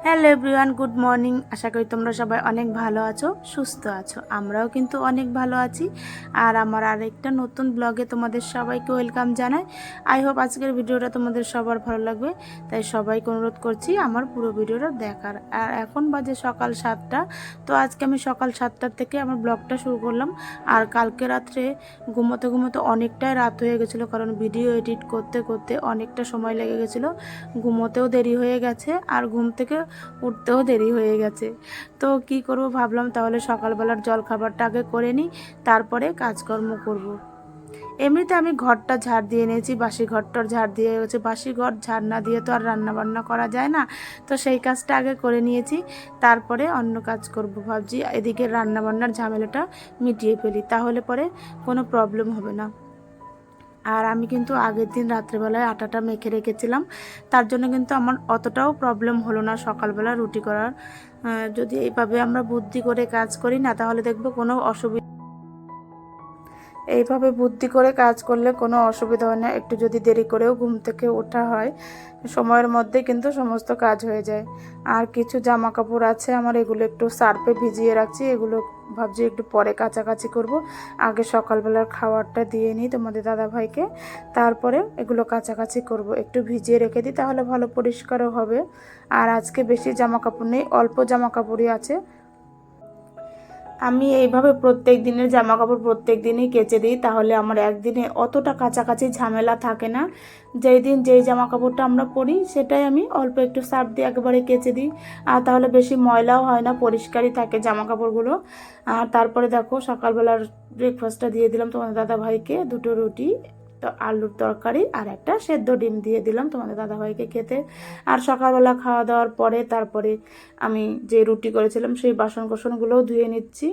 Hello everyone, good morning. আশা করি তোমরা সবাই অনেক ভালো আছো, সুস্থ আছো। আমরাও কিন্তু অনেক ভালো আছি। আর আমার আরেকটা নতুন ব্লগে তোমাদের সবাইকে ওয়েলকাম জানাই। আই হোপ আজকের ভিডিওটা তোমাদের সবার ভালো লাগবে, তাই সবাইকে অনুরোধ করছি আমার পুরো ভিডিওটা দেখার। আর এখন বাজে সকাল 7টা। তো আজকে আমি সকাল 7টার থেকে আমার ব্লগটা শুরু করলাম। আর কালকে রাত্রে ঘুমোতে ঘুমোতে অনেকটাই রাত হয়ে গেছিলো, কারণ ভিডিও এডিট করতে করতে অনেকটা সময় লেগে গেছিলো। ঘুমোতেও দেরি হয়ে গেছে আর ঘুম থেকে উঠতেও দেরি হয়ে গেছে। তো কি করব, ভাবলাম তাহলে সকালবেলার জল খাবারটা আগে করে নিই, তারপরে কাজকর্ম করব। এমনিতে আমি ঘরটা ঝাড় দিয়ে নিয়েছি, বাসি ঘরটার ঝাড় দিয়ে গেছে। বাসি ঘর ঝাড় না দিয়ে তো আর রান্না বান্না করা যায় না, তো সেই কাজটা আগে করে নিয়েছি, তারপরে অন্য কাজ করব। ভাবছি এদিকে রান্না বান্নার ঝামেলাটা মিটিয়ে ফেলি, তাহলে পরে কোনো প্রবলেম হবে না। আর আমি কিন্তু আগের দিন রাত্রেবেলায় আটাটা মেখে রেখেছিলাম, তার জন্য কিন্তু আমার অতটাও প্রবলেম হলো না সকালবেলা রুটি করার। যদি এইভাবে আমরা বুদ্ধি করে কাজ করি না, তাহলে দেখবো কোনো অসুবিধা, এইভাবে বুদ্ধি করে কাজ করলে কোনো অসুবিধা হয় না। একটু যদি দেরি করেও ঘুম থেকে ওঠা হয়, সময়ের মধ্যে কিন্তু সমস্ত কাজ হয়ে যায়। আর কিছু জামা কাপড় আছে আমার, এগুলো একটু সার্ফে ভিজিয়ে রাখছি। এগুলো ভাবছি একটু পরে কাচাকাচি করব। আগে সকালবেলার খাবারটা দিয়ে নিই তোমাদের দাদাভাইকে, তারপরে এগুলো কাচাকাচি করব। একটু ভিজিয়ে রেখে দিই, তাহলে ভালো পরিষ্কারও হবে। আর আজকে বেশি জামা কাপড় নেই, অল্প জামা কাপড়ই আছে। আমি এইভাবে প্রত্যেক দিনের জামা কাপড় প্রত্যেক দিনই কেচে দিই, তাহলে আমার একদিনে অতটা কাছাকাছি ঝামেলা থাকে না। যেই দিন যেই জামা কাপড়টা আমরা পরি সেটাই আমি অল্প একটু সার্ফ দিয়ে একেবারে কেচে দিই। আর তাহলে বেশি ময়লাও হয় না, পরিষ্কারই থাকে জামা কাপড়গুলো। আর তারপরে দেখো সকালবেলার ব্রেকফাস্টটা দিয়ে দিলাম তোমাদের দাদা ভাইকে, দুটো রুটি, তো আলুর তরকারি আর একটা সেদ্ধ ডিম দিয়ে দিলাম তোমাদের দাদাভাইকে খেতে। আর সকালবেলা খাওয়া দাওয়ার পরে তারপরে আমি যে রুটি করেছিলাম সেই বাসন কোসনগুলোও ধুয়ে নিচ্ছি।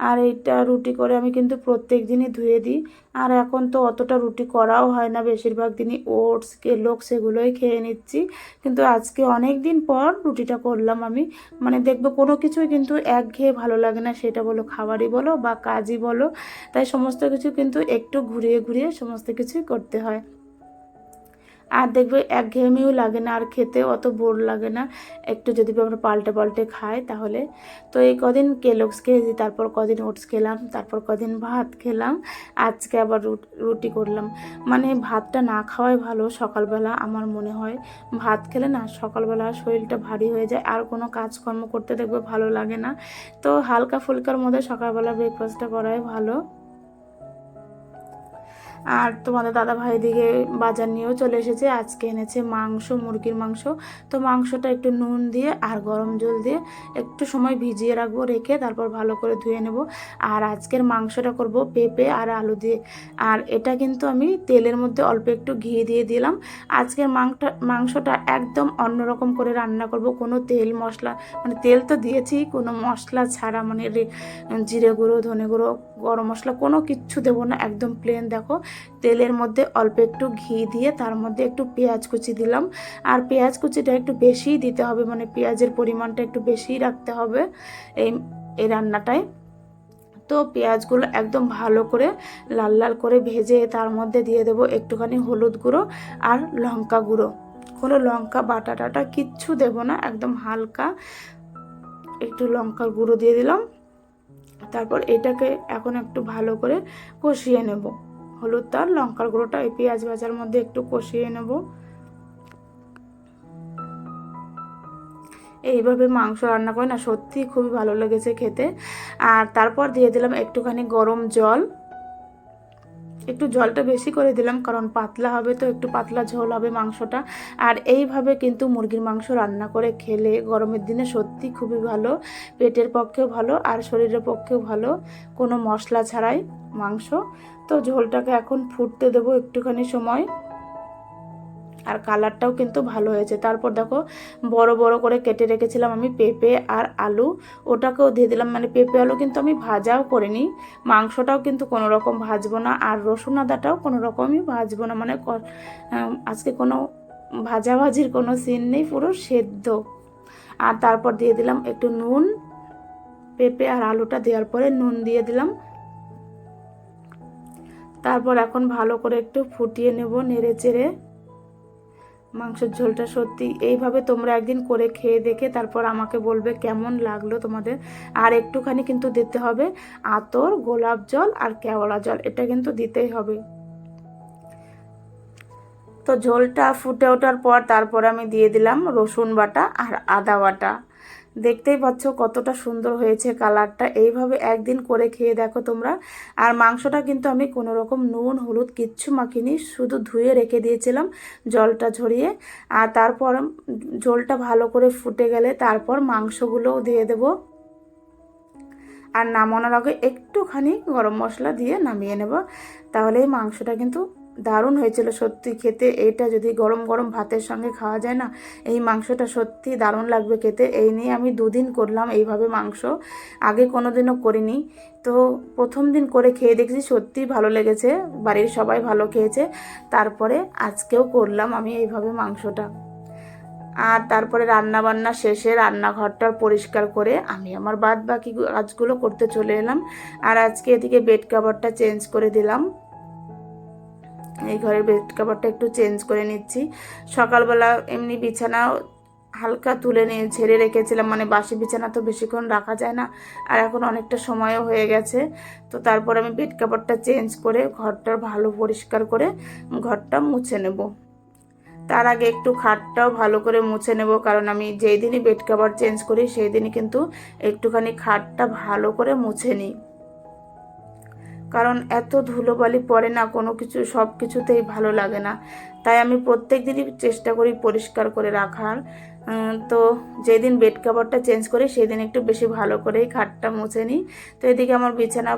আর এইটা রুটি করে আমি কিন্তু প্রত্যেক দিনই ধুয়ে দিই। আর এখন তো অতটা রুটি করাও হয় না, বেশিরভাগ দিনই ওটস কেলগস সেগুলোই খেয়ে নিচ্ছি। কিন্তু আজকে অনেক দিন পর রুটিটা করলাম আমি। মানে দেখবো কোনো কিছুই কিন্তু একঘেয়ে ভালো লাগে না, সেটা বলো খাবারই বলো বা কাজই বলো। তাই সমস্ত কিছু কিন্তু একটু ঘুরিয়ে ঘুরিয়ে সমস্ত কিছুই করতে হয়। আর দেখবে একঘেয়েমিও লাগে না, আর খেতে অত বোর লাগে না একটু যদি আমরা পাল্টে পাল্টে খাই তাহলে। তো এই কদিন কেলগস খেয়েছি, তারপর কদিন ওটস খেলাম, তারপর কদিন ভাত খেলাম, আজকে আবার রুটি করলাম। মানে ভাতটা না খাওয়াই ভালো সকালবেলা আমার মনে হয়। ভাত খেলে না সকালবেলা শরীরটা ভারী হয়ে যায়, আর কোনো কাজকর্ম করতে দেখবে ভালো লাগে না। তো হালকা ফুলকার মধ্যে সকালবেলা ব্রেকফাস্টটা করাই ভালো। আর তোমাদের দাদা ভাই দিকে বাজার নিয়েও চলে এসেছে, আজকে এনেছে মাংস, মুরগির মাংস। তো মাংসটা একটু নুন দিয়ে আর গরম জল দিয়ে একটু সময় ভিজিয়ে রাখবো, রেখে তারপর ভালো করে ধুয়ে নেব। আর আজকের মাংসটা করব পেঁপে আর আলু দিয়ে। আর এটা কিন্তু আমি তেলের মধ্যে অল্প একটু ঘি দিয়ে দিলাম। আজকের মাংসটা একদম অন্যরকম করে রান্না করব, কোনো তেল মশলা, মানে তেল তো দিয়েছি, কোনো মশলা ছাড়া, মানে জিরে গুঁড়ো, ধনে গুঁড়ো, গরম মশলা কোনো কিচ্ছু দেবো না, একদম প্লেন। দেখো তেলের মধ্যে অল্প একটু ঘি দিয়ে তার মধ্যে একটু পেঁয়াজ কুচি দিলাম। আর পেঁয়াজ কুচিটা একটু বেশিই দিতে হবে, মানে পেঁয়াজের পরিমাণটা একটু বেশিই রাখতে হবে এই এই রান্নাটায়। তো পেঁয়াজগুলো একদম ভালো করে লাল লাল করে ভেজে তার মধ্যে দিয়ে দেবো একটুখানি হলুদ গুঁড়ো আর লঙ্কা গুঁড়ো। কোনো লঙ্কা বাটা টাটা কিচ্ছু দেবো না, একদম হালকা একটু লঙ্কার গুঁড়ো দিয়ে দিলাম। তারপর এটাকে এখন একটু ভালো করে কষিয়ে নেব। হলুদ আর লঙ্কার গুঁড়োটা এই পেঁয়াজ ভাজার মধ্যে একটু কষিয়ে নেব। এইভাবে মাংস রান্না করে না সত্যি খুবই ভালো লেগেছে খেতে। আর তারপর দিয়ে দিলাম একটুখানি গরম জল, একটু জলটা বেশি করে দিলাম কারণ পাতলা হবে, তো একটু পাতলা ঝোল হবে মাংসটা। আর এইভাবে কিন্তু মুরগির মাংস রান্না করে খেলে গরমের দিনে সত্যি খুবই ভালো, পেটের পক্ষেও ভালো আর শরীরের পক্ষেও ভালো, কোনো মশলা ছাড়াই মাংস। তো ঝোলটাকে এখন ফুটতে দেবো একটুখানি সময়। আর কালারটাও কিন্তু ভালো হয়েছে। তারপর দেখো বড় বড় করে কেটে রেখেছিলাম আমি পেঁপে আর আলু, ওটাকেও দিয়ে দিলাম। মানে পেঁপে আলু কিন্তু আমি ভাজাও করিনি, মাংসটাও কিন্তু কোনো রকম ভাজবো না, আর রসুন আদাটাও কোনো রকমই ভাজবো না। মানে আজকে কোনো ভাজাভাজির কোনো সিন নেই, পুরো সেদ্ধ। আর তারপর দিয়ে দিলাম একটু নুন, পেঁপে আর আলুটা দেওয়ার পরে নুন দিয়ে দিলাম। তারপর এখন ভালো করে একটু ফুটিয়ে নেব নেড়ে চেড়ে। মাংসের ঝোলটা সত্যি এইভাবে তোমরা একদিন করে খেয়ে দেখে তারপর আমাকে বলবে কেমন লাগলো তোমাদের। আর একটুখানি কিন্তু দিতে হবে আতর, গোলাপ জল আর কেওড়া জল, এটা কিন্তু দিতেই হবে। তো ঝোলটা ফুটে ওঠার পর তারপর আমি দিয়ে দিলাম রসুন বাটা আর আদা বাটা। দেখতেই পাচ্ছ কতটা সুন্দর হয়েছে কালারটা। এইভাবে একদিন করে খেয়ে দেখো তোমরা। আর মাংসটা কিন্তু আমি কোনো রকম নুন হলুদ কিচ্ছু মাখিনি, শুধু ধুয়ে রেখে দিয়েছিলাম জলটা ঝরিয়ে। আর তারপর ঝোলটা ভালো করে ফুটে গেলে তারপর মাংসগুলোও দিয়ে দেব। আর নামানোর আগে একটুখানি গরম মশলা দিয়ে নামিয়ে নেব। তাহলে এই মাংসটা কিন্তু দারুণ হয়েছিল সত্যি খেতে। এইটা যদি গরম গরম ভাতের সঙ্গে খাওয়া যায় না, এই মাংসটা সত্যি দারুণ লাগবে খেতে। এই নিয়ে আমি 2 দিন করলাম এইভাবে মাংস, আগে কোনো দিনও করিনি। তো প্রথম দিন করে খেয়ে দেখছি সত্যিই ভালো লেগেছে, বাড়ির সবাই ভালো খেয়েছে। তারপরে আজকেও করলাম আমি এইভাবে মাংসটা। আর তারপরে রান্না বান্না শেষে রান্নাঘরটা পরিষ্কার করে আমি আমার বাদ বাকি কাজগুলো করতে চলে এলাম। আর আজকে এদিকে বেড কভারটা চেঞ্জ করে দিলাম, এই ঘরের বেড কভারটা একটু চেঞ্জ করে নিচ্ছি। সকালবেলা এমনি বিছানা হালকা তুলে নিয়ে ঝেড়ে রেখেছিলাম, মানে বাসি বিছানা তো বেশিক্ষণ রাখা যায় না, আর এখন অনেকটা সময়ও হয়ে গেছে। তো তারপর আমি বেড কভারটা চেঞ্জ করে ঘরটা ভালো পরিষ্কার করে ঘরটা মুছে নেব। তার আগে একটু খাটটাও ভালো করে মুছে নেব, কারণ আমি যেই দিনই বেড কভার চেঞ্জ করি সেই দিনই কিন্তু একটুখানি খাটটা ভালো করে মুছে নিই। কারণ এত ধুলোবালি পড়ে না, কোনো কিছু সব কিছুতেই ভালো লাগে না। তাই আমি প্রত্যেক দিনই চেষ্টা করি পরিষ্কার করে রাখার। তো যেদিন বেড কভারটা চেঞ্জ করি সেই দিন একটু বেশি ভালো করেই খাটটা মুছে নিই। তো এদিকে আমার বিছানা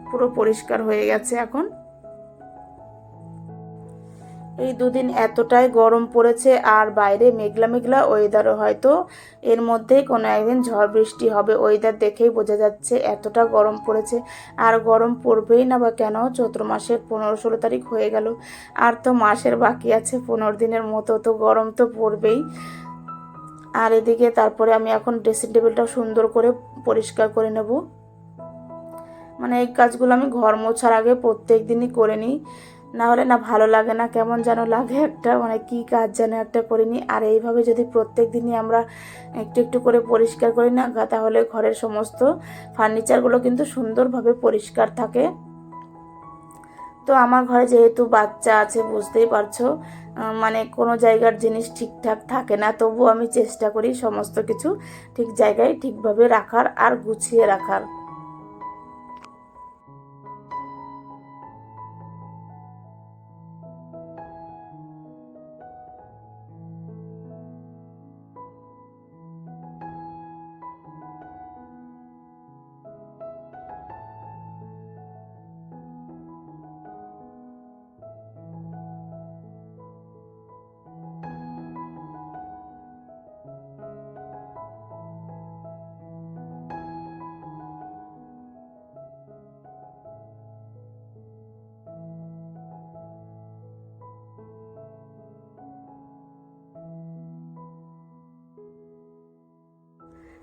পুরো পরিষ্কার হয়ে গেছে এখন। এই 2 দিন এতটাই গরম পড়েছে, আর বাইরে মেঘলা মেঘলা ওয়েদারও, হয়তো এর মধ্যেই কোনো একদিন ঝড় বৃষ্টি হবে। ওয়েদার দেখেই বোঝা যাচ্ছে এতটা গরম পড়েছে। আর গরম পড়বেই না বা কেন, চৈত্র মাসের 15-16 তারিখ হয়ে গেল, আর তো মাসের বাকি আছে 15 দিনের মতো, তো গরম তো পড়বেই। আর এদিকে তারপরে আমি এখন ড্রেসিং টেবিলটা সুন্দর করে পরিষ্কার করে নেব। মানে এই কাজগুলো আমি ঘর মোছার আগে প্রত্যেক দিনই করে নিই, না হলে না ভালো লাগে না, কেমন যেন লাগে একটা, মানে কি কাজ যেন একটা করিনি। আর এইভাবে যদি প্রত্যেক দিনই আমরা একটু একটু করে পরিষ্কার করি না, তাহলে ঘরের সমস্ত ফার্নিচারগুলো কিন্তু সুন্দরভাবে পরিষ্কার থাকে। তো আমার ঘরে যেহেতু বাচ্চা আছে বুঝতেই পারছো, মানে কোনো জায়গার জিনিস ঠিকঠাক থাকে না, তবুও আমি চেষ্টা করি সমস্ত কিছু ঠিক জায়গায় ঠিকভাবে রাখার আর গুছিয়ে রাখার।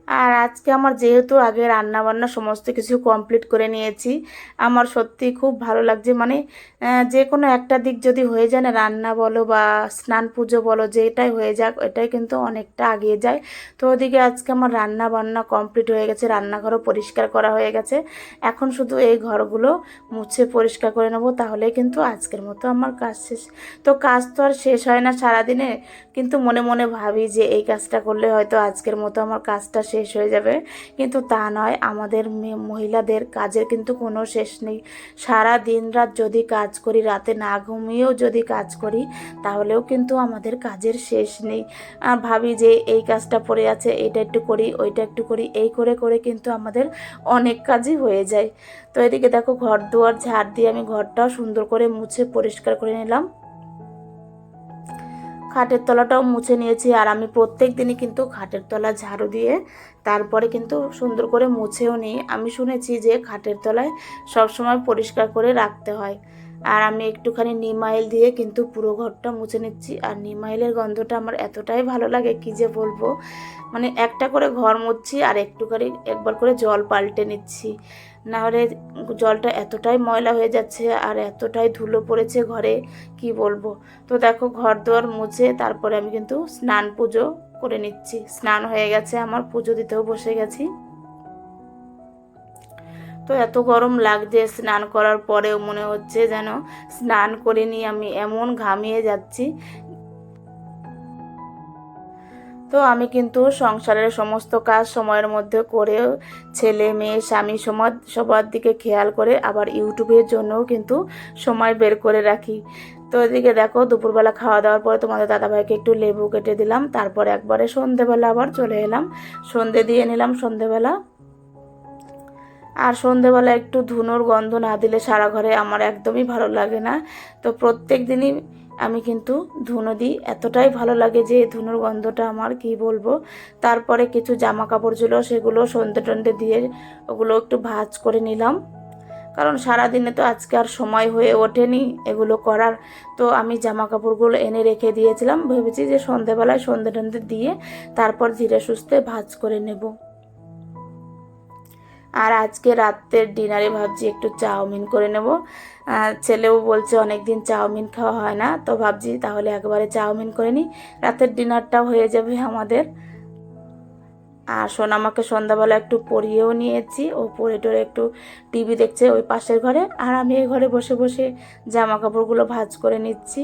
আর আজকে আমার যেহেতু আগে রান্না বান্না সমস্ত কিছু কমপ্লিট করে নিয়েছি, আমার সত্যি খুব ভালো লাগছে। মানে যে কোনো একটা দিক যদি হয়ে যায় না, রান্না বলো বা স্নান পুজো বলো, যেটাই হয়ে যাক এটাই কিন্তু অনেকটা এগিয়ে যায়। তো ওদিকে আজকে আমার রান্না বান্না কমপ্লিট হয়ে গেছে, রান্নাঘরও পরিষ্কার করা হয়ে গেছে। এখন শুধু এই ঘরগুলো মুছে পরিষ্কার করে নেবো, তাহলে কিন্তু আজকের মতো আমার কাজ শেষ। তো কাজ তো আর শেষ হয় না সারাদিনে, কিন্তু মনে মনে ভাবি যে এই কাজটা করলে হয়তো আজকের মতো আমার কাজটা শেষ হয়ে যাবে, কিন্তু তা নয়। আমাদের মহিলাদের কাজের কিন্তু কোনো শেষ নেই। সারা দিন রাত যদি কাজ করি, রাতে না ঘুমিয়েও যদি কাজ করি, তাহলেও কিন্তু আমাদের কাজের শেষ নেই। আর ভাবি যে এই কাজটা পড়ে আছে, এটা একটু করি, ওইটা একটু করি, এই করে করে কিন্তু আমাদের অনেক কাজই হয়ে যায়। তো এদিকে দেখো ঘর দুয়ার ঝাড় দিয়ে আমি ঘরটাও সুন্দর করে মুছে পরিষ্কার করে নিলাম। খাটের তলাটাও মুছে নিয়েছি, আর আমি প্রত্যেক দিনই কিন্তু খাটের তলা ঝাড়ু দিয়ে তারপরে কিন্তু সুন্দর করে মুছেও নিই। আমি শুনেছি যে খাটের তলায় সবসময় পরিষ্কার করে রাখতে হয়। আর আমি একটুখানি নিম অয়েল দিয়ে কিন্তু পুরো ঘরটা মুছে নিচ্ছি। আর নিম অয়েলের গন্ধটা আমার এতটাই ভালো লাগে কি যে বলবো, মানে একটা করে ঘর মুছছি আর একটু করে একবার করে জল পাল্টে নিচ্ছি। না হলে জলটা এতটাই ময়লা হয়ে যাচ্ছে আর এতটাই ধুলো পড়েছে ঘরে, কি বলবো। তো দেখো ঘর দুয়ার মুছে তারপরে আমি কিন্তু স্নান পুজো করে নিচ্ছি। স্নান হয়ে গেছে আমার, পুজো দিতেও বসে গেছি। তো এত গরম লাগছে, স্নান করার পরেও মনে হচ্ছে যেন স্নান করিনি আমি, এমন ঘামিয়ে যাচ্ছি। তো আমি কিন্তু সংসারের সমস্ত কাজ সময়ের মধ্যে করে, ছেলে মেয়ে স্বামী সবার দিকে খেয়াল করে আবার ইউটিউবের জন্যও কিন্তু সময় বের করে রাখি। তো এদিকে দেখো দুপুরবেলা খাওয়া দাওয়ার পরে তোমাদের দাদাভাইকে একটু লেবু কেটে দিলাম, তারপরে একবারে সন্ধেবেলা আবার চলে এলাম, সন্ধে দিয়ে নিলাম সন্ধেবেলা। আর সন্ধেবেলা একটু ধুনোর গন্ধ না দিলে সারা ঘরে আমার একদমই ভালো লাগে না। তো প্রত্যেক দিনই আমি কিন্তু ধুনো দিই, এতটাই ভালো লাগে যে ধুনোর গন্ধটা আমার, কি বলবো। তারপরে কিছু জামা কাপড় ছিল, সেগুলো সন্ধে টন্ধে দিয়ে ওগুলো একটু ভাঁজ করে নিলাম, কারণ সারাদিনে তো আজকে আর সময় হয়ে ওঠেনি এগুলো করার। তো আমি জামা কাপড়গুলো এনে রেখে দিয়েছিলাম, ভেবেছি যে সন্ধেবেলায় সন্ধে টন্ধে দিয়ে তারপর ধীরে সুস্থে ভাঁজ করে নেব। আর আজকে রাতের ডিনারে ভাবছি একটু চাউমিন করে নেব। ছেলেও বলছে অনেক দিন চাউমিন খাওয়া হয় না, তো ভাবছি তাহলে একবারে চাউমিন করে নিই, রাতের ডিনারটাও হয়ে যাবে আমাদের। আর সোনামাকে সন্ধ্যাবেলা একটু পরিয়েও নিয়েছি, ও পরে টোরে একটু টিভি দেখছে ওই পাশের ঘরে, আর আমি এই ঘরে বসে বসে জামা কাপড়গুলো ভাঁজ করে নিচ্ছি।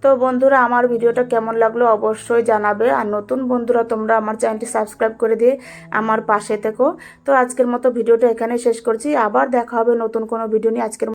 তো বন্ধুরা আমার ভিডিওটা কেমন লাগলো অবশ্যই জানাবে, আর নতুন বন্ধুরা তোমরা আমার চ্যানেলটি সাবস্ক্রাইব করে দিয়ে আমার পাশে থেকো। তো আজকের মতো ভিডিওটা এখানে শেষ করছি, আবার দেখা হবে নতুন কোনো ভিডিও নিয়ে। আজকের